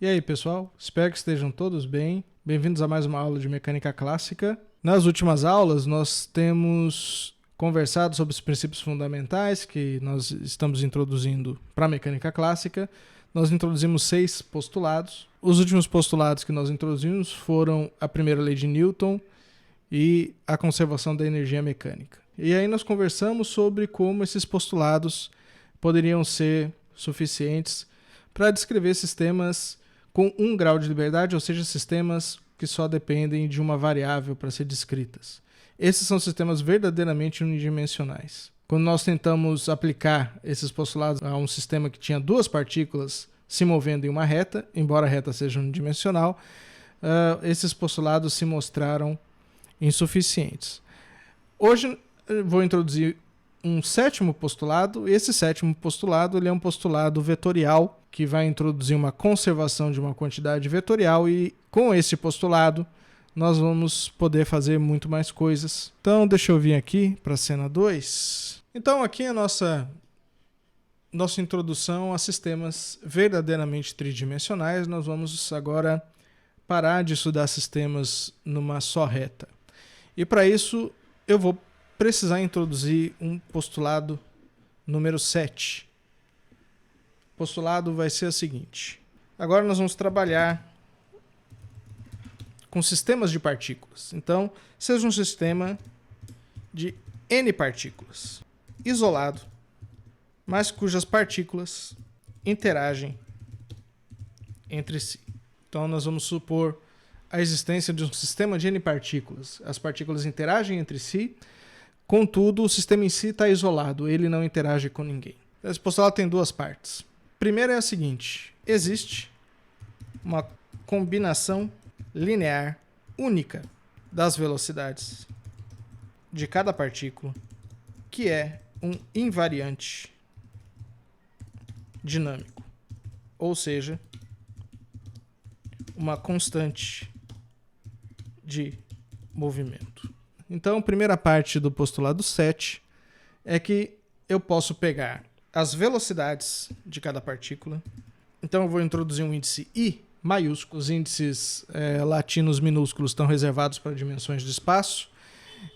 E aí, pessoal? Espero que estejam todos bem. Bem-vindos a mais uma aula de mecânica clássica. Nas últimas aulas, nós temos conversado sobre os princípios fundamentais que nós estamos introduzindo para a mecânica clássica. Nós introduzimos 6 postulados. Os últimos postulados que nós introduzimos foram a primeira lei de Newton e a conservação da energia mecânica. E aí nós conversamos sobre como esses postulados poderiam ser suficientes para descrever sistemas com 1 grau de liberdade, ou seja, sistemas que só dependem de uma variável para ser descritas. Esses são sistemas verdadeiramente unidimensionais. Quando nós tentamos aplicar esses postulados a um sistema que tinha 2 partículas se movendo em uma reta, embora a reta seja unidimensional, esses postulados se mostraram insuficientes. Hoje eu vou introduzir um 7º postulado. Esse 7º postulado ele é um postulado vetorial que vai introduzir uma conservação de uma quantidade vetorial, e com esse postulado nós vamos poder fazer muito mais coisas. Então deixa eu vir aqui para a cena 2. Então aqui é a nossa introdução a sistemas verdadeiramente tridimensionais. Nós vamos agora parar de estudar sistemas numa só reta. E para isso eu vou precisar introduzir um postulado número 7. O postulado vai ser o seguinte. Agora nós vamos trabalhar com sistemas de partículas. Então, seja um sistema de N partículas, isolado, mas cujas partículas interagem entre si. Então, nós vamos supor a existência de um sistema de N partículas. As partículas interagem entre si, contudo, o sistema em si está isolado, ele não interage com ninguém. Esse postulado tem 2 partes. A primeira é a seguinte: existe uma combinação linear única das velocidades de cada partícula, que é um invariante dinâmico, ou seja, uma constante de movimento. Então, a primeira parte do postulado 7 é que eu posso pegar as velocidades de cada partícula. Então, eu vou introduzir um índice I maiúsculo. Os índices latinos minúsculos estão reservados para dimensões de espaço.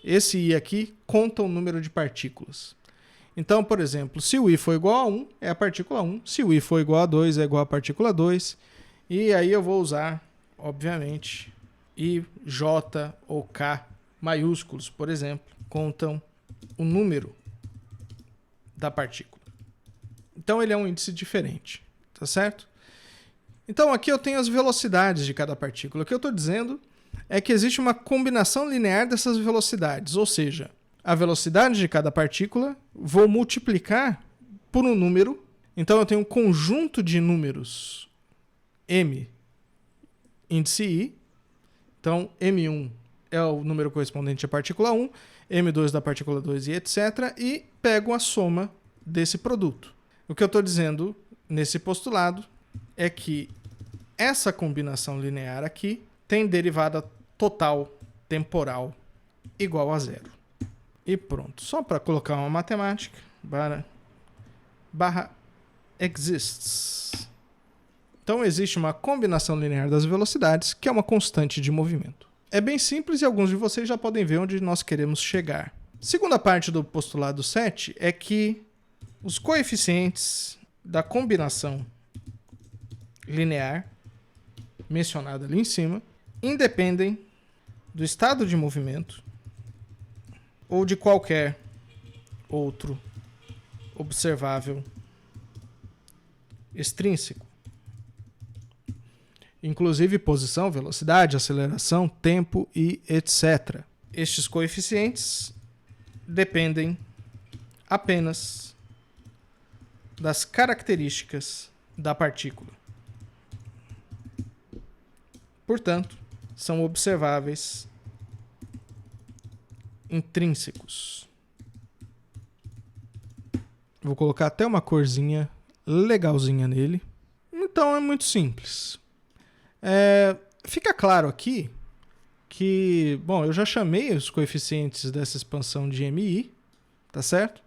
Esse I aqui conta o número de partículas. Então, por exemplo, se o I for igual a 1, é a partícula 1. Se o I for igual a 2, é igual à partícula 2. E aí eu vou usar, obviamente, I, J ou K maiúsculos, por exemplo, contam o número da partícula. Então ele é um índice diferente, tá certo? Então aqui eu tenho as velocidades de cada partícula. O que eu estou dizendo é que existe uma combinação linear dessas velocidades, ou seja, a velocidade de cada partícula vou multiplicar por um número. Então eu tenho um conjunto de números M, índice I. Então M1 é o número correspondente à partícula 1, M2 da partícula 2 e etc. E pego a soma desse produto. O que eu estou dizendo nesse postulado é que essa combinação linear aqui tem derivada total temporal igual a 0. E pronto. Só para colocar uma matemática, barra exists. Então existe uma combinação linear das velocidades, que é uma constante de movimento. É bem simples e alguns de vocês já podem ver onde nós queremos chegar. Segunda parte do postulado 7 é que os coeficientes da combinação linear, mencionada ali em cima, independem do estado de movimento ou de qualquer outro observável extrínseco, inclusive posição, velocidade, aceleração, tempo e etc. Estes coeficientes dependem apenas das características da partícula. Portanto, são observáveis intrínsecos. Vou colocar até uma corzinha legalzinha nele. Então é muito simples. Fica claro aqui que, bom, eu já chamei os coeficientes dessa expansão de MI, tá certo?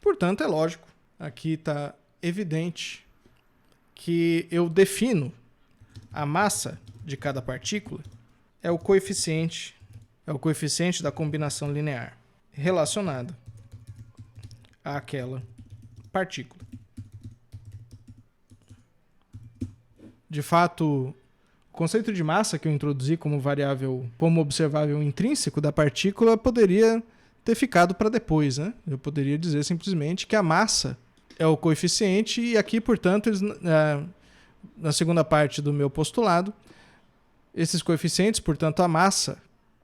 Portanto, é lógico, aqui está evidente que eu defino a massa de cada partícula é o coeficiente da combinação linear relacionada àquela partícula. De fato, o conceito de massa que eu introduzi como variável, como observável intrínseco da partícula, poderia ter ficado para depois, né? Eu poderia dizer simplesmente que a massa é o coeficiente e aqui, portanto, na segunda parte do meu postulado, esses coeficientes, portanto, a massa,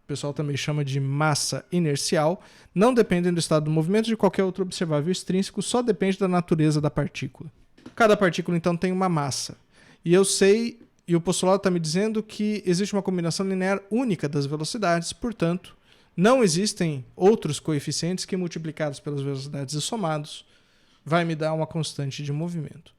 o pessoal também chama de massa inercial, não dependem do estado do movimento de qualquer outro observável extrínseco, só depende da natureza da partícula. Cada partícula, então, tem uma massa. E eu sei, e o postulado está me dizendo que existe uma combinação linear única das velocidades, portanto, não existem outros coeficientes que, multiplicados pelas velocidades e somados, vai me dar uma constante de movimento.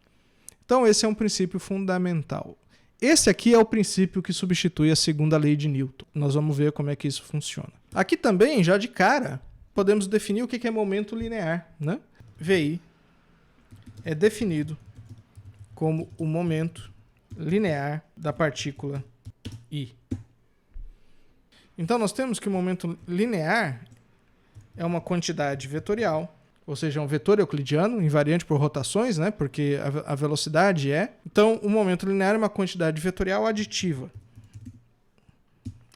Então, esse é um princípio fundamental. Esse aqui é o princípio que substitui a segunda lei de Newton. Nós vamos ver como é que isso funciona. Aqui também, já de cara, podemos definir o que é momento linear, né? VI é definido como o momento linear da partícula I. Então, nós temos que o momento linear é uma quantidade vetorial, ou seja, um vetor euclidiano, invariante por rotações, né? Porque a velocidade é. Então, o momento linear é uma quantidade vetorial aditiva.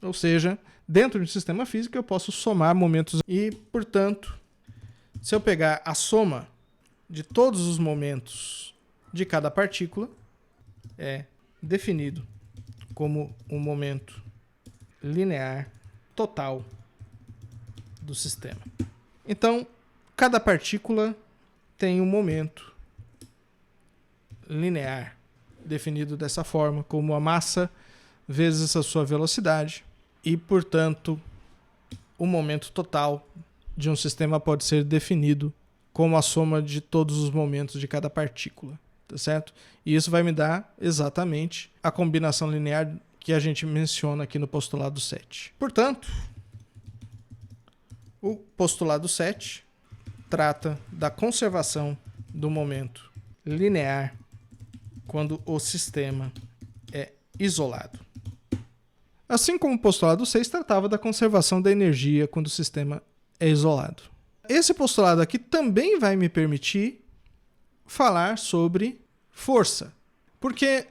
Ou seja, dentro de um sistema físico eu posso somar momentos. E, portanto, se eu pegar a soma de todos os momentos de cada partícula, é definido como um momento linear total do sistema. Então, cada partícula tem um momento linear definido dessa forma, como a massa vezes a sua velocidade, e, portanto, o momento total de um sistema pode ser definido como a soma de todos os momentos de cada partícula, tá certo? E isso vai me dar exatamente a combinação linear que a gente menciona aqui no postulado 7. Portanto, o postulado 7 trata da conservação do momento linear quando o sistema é isolado. Assim como o postulado 6 tratava da conservação da energia quando o sistema é isolado. Esse postulado aqui também vai me permitir falar sobre força. Porque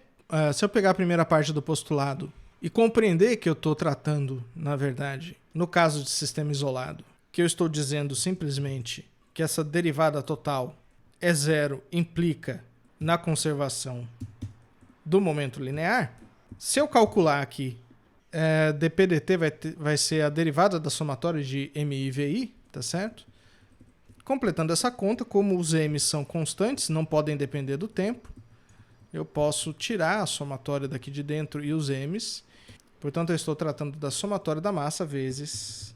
se eu pegar a primeira parte do postulado e compreender que eu estou tratando, na verdade, no caso de sistema isolado, que eu estou dizendo simplesmente que essa derivada total é zero, implica na conservação do momento linear, se eu calcular aqui dp dt vai ser a derivada da somatória de mi e vi, tá certo? Completando essa conta, como os m's são constantes, não podem depender do tempo, eu posso tirar a somatória daqui de dentro e os m's. Portanto, eu estou tratando da somatória da massa vezes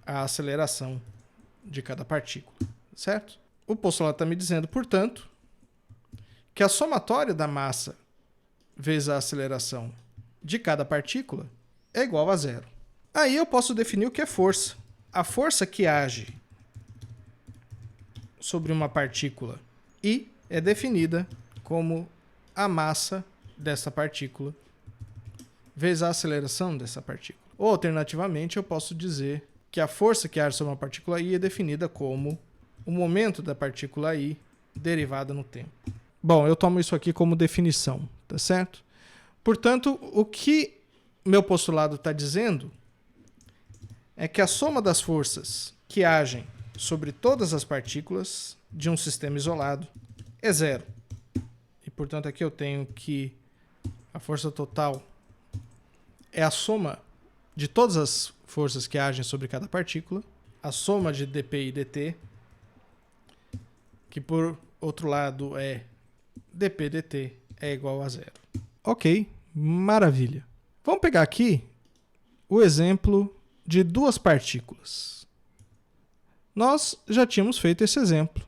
a aceleração de cada partícula, certo? O postulado está me dizendo, portanto, que a somatória da massa vezes a aceleração de cada partícula é igual a zero. Aí eu posso definir o que é força. A força que age sobre uma partícula I é definida como a massa dessa partícula vezes a aceleração dessa partícula. Ou, alternativamente, eu posso dizer que a força que age sobre uma partícula I é definida como o momento da partícula I derivada no tempo. Bom, eu tomo isso aqui como definição, tá certo? Portanto, o que meu postulado está dizendo é que a soma das forças que agem sobre todas as partículas de um sistema isolado é zero. E, portanto, aqui eu tenho que a força total é a soma de todas as forças que agem sobre cada partícula, a soma de dp e dt, que por outro lado é dp dt é igual a zero. Ok, maravilha. Vamos pegar aqui o exemplo de duas partículas. Nós já tínhamos feito esse exemplo.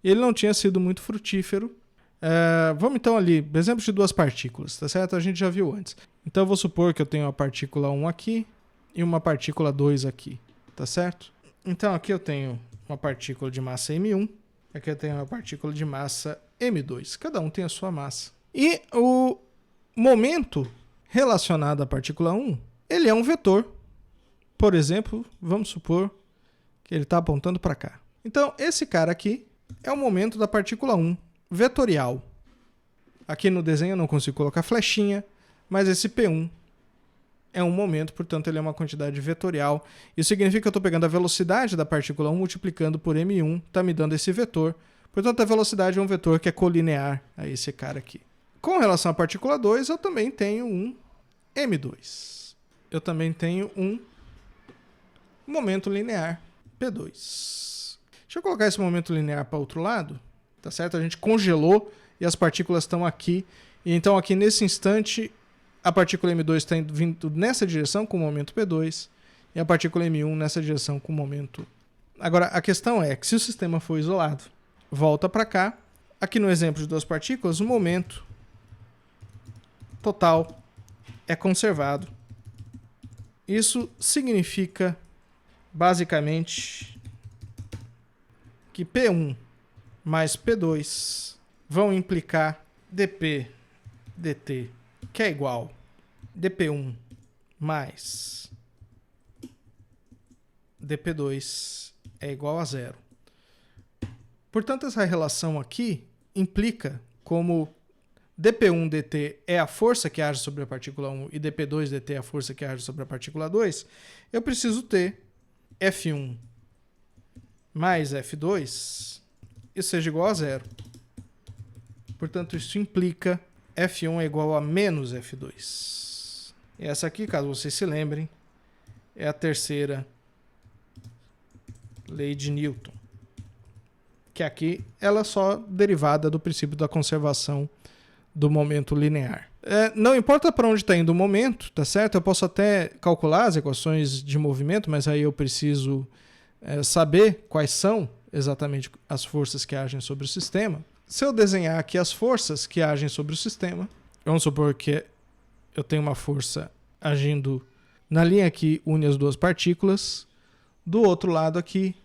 Ele não tinha sido muito frutífero. Vamos então ali, exemplo de duas partículas, tá certo? A gente já viu antes. Então eu vou supor que eu tenho uma partícula 1 aqui e uma partícula 2 aqui, tá certo? Então aqui eu tenho uma partícula de massa M1, aqui eu tenho uma partícula de massa M2. Cada um tem a sua massa. E o momento relacionado à partícula 1, ele é um vetor. Por exemplo, vamos supor que ele está apontando para cá. Então, esse cara aqui é o momento da partícula 1, vetorial. Aqui no desenho eu não consigo colocar flechinha, mas esse P1 é um momento, portanto ele é uma quantidade vetorial. Isso significa que eu estou pegando a velocidade da partícula 1 multiplicando por m1, está me dando esse vetor. Portanto, a velocidade é um vetor que é colinear a esse cara aqui. Com relação à partícula 2, eu também tenho um m2. Eu também tenho um momento linear P2. Deixa eu colocar esse momento linear para o outro lado. Tá certo? A gente congelou e as partículas estão aqui. E então aqui nesse instante a partícula M2 está vindo nessa direção com o momento P2 e a partícula M1 nessa direção com o momento. Agora a questão é que se o sistema for isolado, volta para cá. Aqui no exemplo de duas partículas, o momento total é conservado. Isso significa basicamente que P1 mais P2 vão implicar dP dt, que é igual dP1 mais dP2 é igual a zero. Portanto, essa relação aqui implica como dP1 dt é a força que age sobre a partícula 1 e dP2 dt é a força que age sobre a partícula 2, eu preciso ter F1 mais F2 e seja igual a zero. Portanto, isso implica F1 é igual a menos F2. E essa aqui, caso vocês se lembrem, é a terceira lei de Newton. Que aqui ela é só derivada do princípio da conservação do momento linear. Não importa para onde está indo o momento, tá certo? Eu posso até calcular as equações de movimento, mas aí eu preciso saber quais são exatamente as forças que agem sobre o sistema. Se eu desenhar aqui as forças que agem sobre o sistema, vamos supor que eu tenho uma força agindo na linha que une as duas partículas. Do outro lado aqui,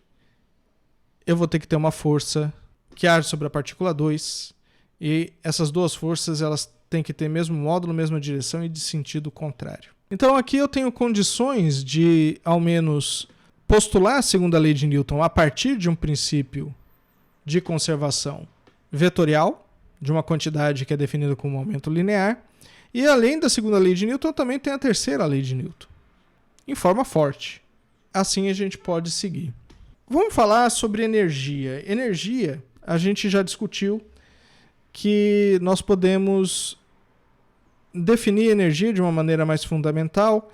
eu vou ter que ter uma força que age sobre a partícula 2. E essas duas forças elas têm que ter mesmo módulo, mesma direção e de sentido contrário. Então aqui eu tenho condições de, ao menos, postular a segunda lei de Newton a partir de um princípio de conservação vetorial, de uma quantidade que é definida como momento linear. E além da segunda lei de Newton, também tem a terceira lei de Newton, em forma forte. Assim a gente pode seguir. Vamos falar sobre energia. Energia, a gente já discutiu que nós podemos definir energia de uma maneira mais fundamental.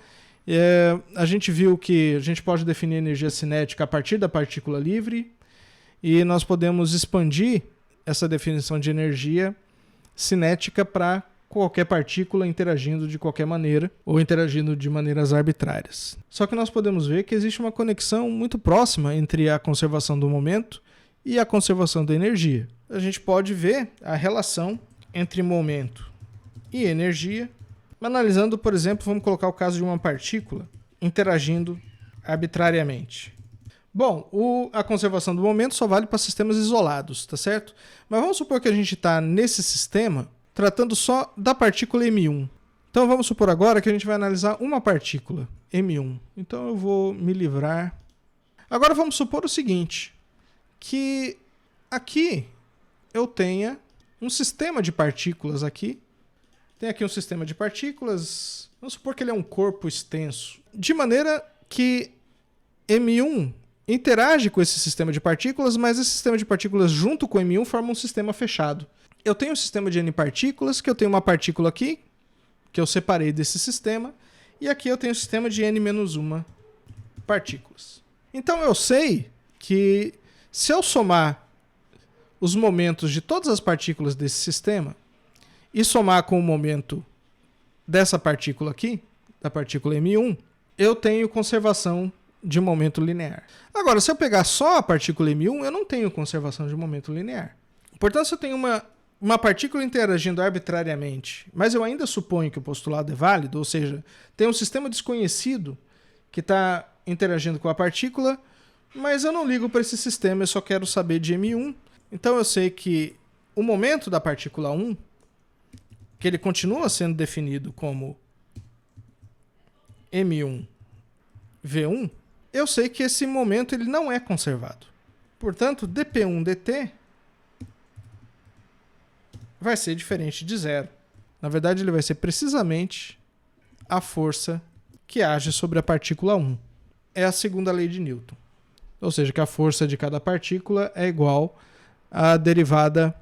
A gente viu que a gente pode definir energia cinética a partir da partícula livre e nós podemos expandir essa definição de energia cinética para qualquer partícula interagindo de qualquer maneira ou interagindo de maneiras arbitrárias. Só que nós podemos ver que existe uma conexão muito próxima entre a conservação do momento e a conservação da energia. A gente pode ver a relação entre momento e energia, analisando, por exemplo, vamos colocar o caso de uma partícula interagindo arbitrariamente. Bom, a conservação do momento só vale para sistemas isolados, tá certo? Mas vamos supor que a gente está nesse sistema tratando só da partícula M1. Então vamos supor agora que a gente vai analisar uma partícula, M1. Então eu vou me livrar. Agora vamos supor o seguinte, que aqui eu tenha um sistema de partículas aqui. Tem aqui um sistema de partículas. Vamos supor que ele é um corpo extenso. De maneira que M1 interage com esse sistema de partículas, mas esse sistema de partículas junto com M1 forma um sistema fechado. Eu tenho um sistema de N partículas, que eu tenho uma partícula aqui, que eu separei desse sistema, e aqui eu tenho um sistema de N-1 partículas. Então eu sei que se eu somar os momentos de todas as partículas desse sistema e somar com o momento dessa partícula aqui, da partícula M1, eu tenho conservação de momento linear. Agora, se eu pegar só a partícula M1, eu não tenho conservação de momento linear. Portanto, se eu tenho uma partícula interagindo arbitrariamente, mas eu ainda suponho que o postulado é válido, ou seja, tem um sistema desconhecido que está interagindo com a partícula, mas eu não ligo para esse sistema, eu só quero saber de M1. Então eu sei que o momento da partícula 1 que ele continua sendo definido como M1 V1, eu sei que esse momento ele não é conservado. Portanto, dp1 dt vai ser diferente de zero. Na verdade, ele vai ser precisamente a força que age sobre a partícula 1. É a segunda lei de Newton. Ou seja, que a força de cada partícula é igual à derivada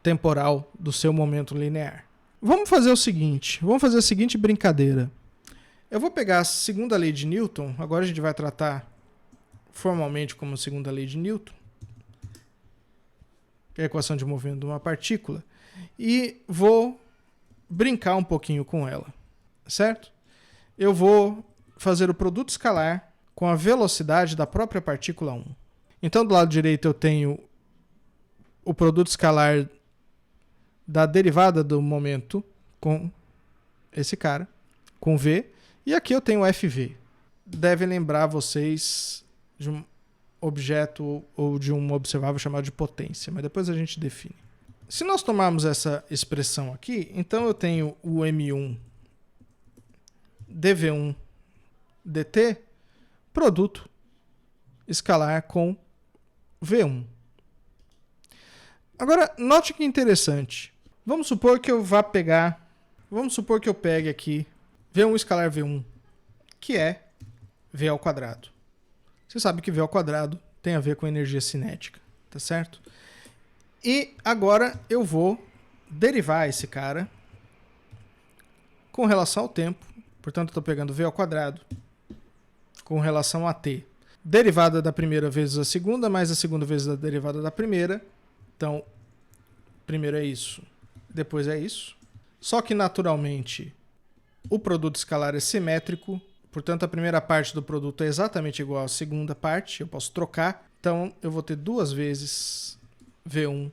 temporal do seu momento linear. Vamos fazer o seguinte, vamos fazer a seguinte brincadeira. Eu vou pegar a segunda lei de Newton, agora a gente vai tratar formalmente como segunda lei de Newton, que é a equação de movimento de uma partícula, e vou brincar um pouquinho com ela, certo? Eu vou fazer o produto escalar com a velocidade da própria partícula 1. Então, do lado direito eu tenho o produto escalar da derivada do momento com esse cara, com V, e aqui eu tenho o FV. Deve lembrar vocês de um objeto ou de um observável chamado de potência, mas depois a gente define. Se nós tomarmos essa expressão aqui, então eu tenho o M1 dV1 dt, produto escalar com V1. Agora, note que interessante. Vamos supor que eu pegue aqui V1 escalar V1, que é V ao quadrado. Você sabe que V ao quadrado tem a ver com energia cinética, tá certo? E agora eu vou derivar esse cara com relação ao tempo. Portanto, eu estou pegando V ao quadrado com relação a t. Derivada da primeira vezes a segunda, mais a segunda vezes a derivada da primeira. Então, primeiro é isso, depois é isso. Só que, naturalmente, o produto escalar é simétrico. Portanto, a primeira parte do produto é exatamente igual à segunda parte. Eu posso trocar. Então, eu vou ter duas vezes V1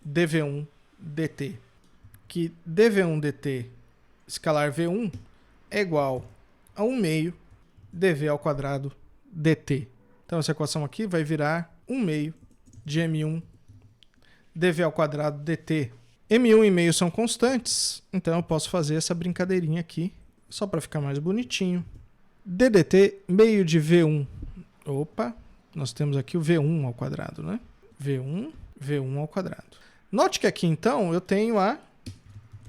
dV1 dt. Que dV1 dt escalar V1 é igual a 1 meio dV ao quadrado dt. Então, essa equação aqui vai virar 1 meio de M1 dV ao quadrado dt. M1 e meio são constantes, então eu posso fazer essa brincadeirinha aqui, só para ficar mais bonitinho. ddt meio de V1. Opa, nós temos aqui o V1 ao quadrado, né? V1 ao quadrado. Note que aqui, então, eu tenho a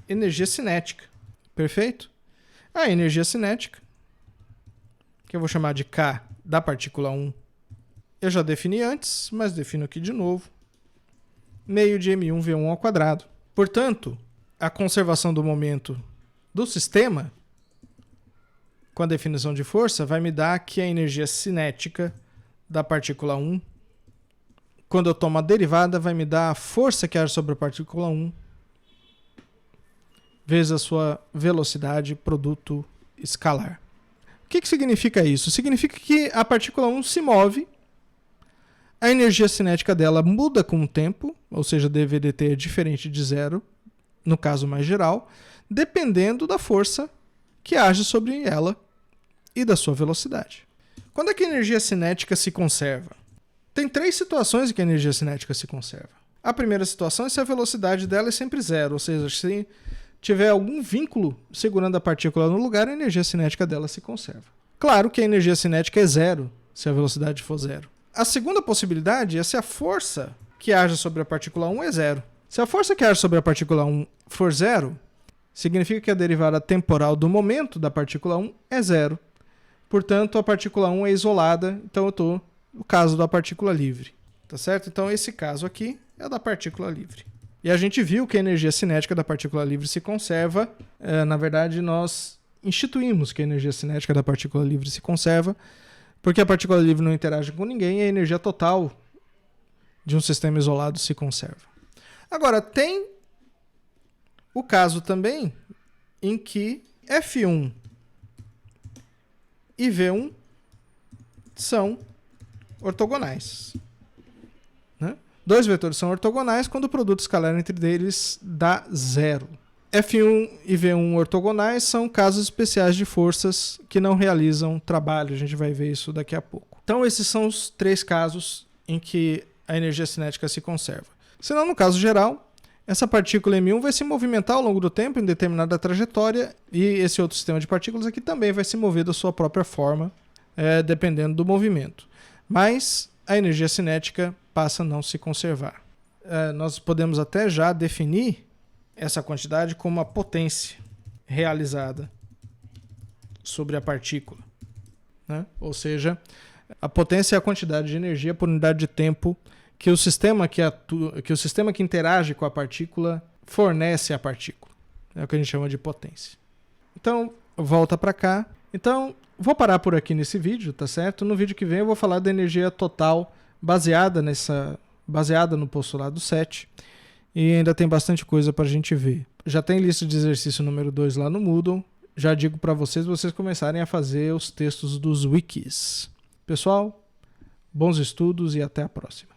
energia cinética. Perfeito? A energia cinética, que eu vou chamar de K da partícula 1, eu já defini antes, mas defino aqui de novo. Meio de M1 V1 ao quadrado. Portanto, a conservação do momento do sistema, com a definição de força, vai me dar que a energia cinética da partícula 1, quando eu tomo a derivada, vai me dar a força que age sobre a partícula 1 vezes a sua velocidade produto escalar. O que significa isso? Significa que a partícula 1 se move, a energia cinética dela muda com o tempo, ou seja, dV/dt é diferente de zero, no caso mais geral, dependendo da força que age sobre ela e da sua velocidade. Quando é que a energia cinética se conserva? Tem três situações em que a energia cinética se conserva. A primeira situação é se a velocidade dela é sempre zero, ou seja, se tiver algum vínculo segurando a partícula no lugar, a energia cinética dela se conserva. Claro que a energia cinética é zero, se a velocidade for zero. A segunda possibilidade é se a força que age sobre a partícula 1 é zero. Se a força que age sobre a partícula 1 for zero, significa que a derivada temporal do momento da partícula 1 é zero. Portanto, a partícula 1 é isolada, então eu estou no caso da partícula livre. Tá certo? Então, esse caso aqui é da partícula livre. E a gente viu que a energia cinética da partícula livre se conserva. Na verdade, nós instituímos que a energia cinética da partícula livre se conserva, porque a partícula livre não interage com ninguém e a energia total de um sistema isolado se conserva. Agora, tem o caso também em que F1 e V1 são ortogonais. Né? Dois vetores são ortogonais quando o produto escalar entre eles dá zero. F1 e V1 ortogonais são casos especiais de forças que não realizam trabalho. A gente vai ver isso daqui a pouco. Então, esses são os três casos em que a energia cinética se conserva. Senão, no caso geral, essa partícula M1 vai se movimentar ao longo do tempo em determinada trajetória e esse outro sistema de partículas aqui também vai se mover da sua própria forma, dependendo do movimento. Mas a energia cinética passa a não se conservar. Nós podemos até já definir essa quantidade como a potência realizada sobre a partícula, né? Ou seja, a potência é a quantidade de energia por unidade de tempo que o sistema que interage com a partícula fornece à partícula. É o que a gente chama de potência. Então, volta para cá. Então, vou parar por aqui nesse vídeo, tá certo? No vídeo que vem eu vou falar da energia total baseada no postulado 7. E ainda tem bastante coisa para a gente ver. Já tem lista de exercício número 2 lá no Moodle. Já digo para vocês começarem a fazer os textos dos wikis. Pessoal, bons estudos e até a próxima.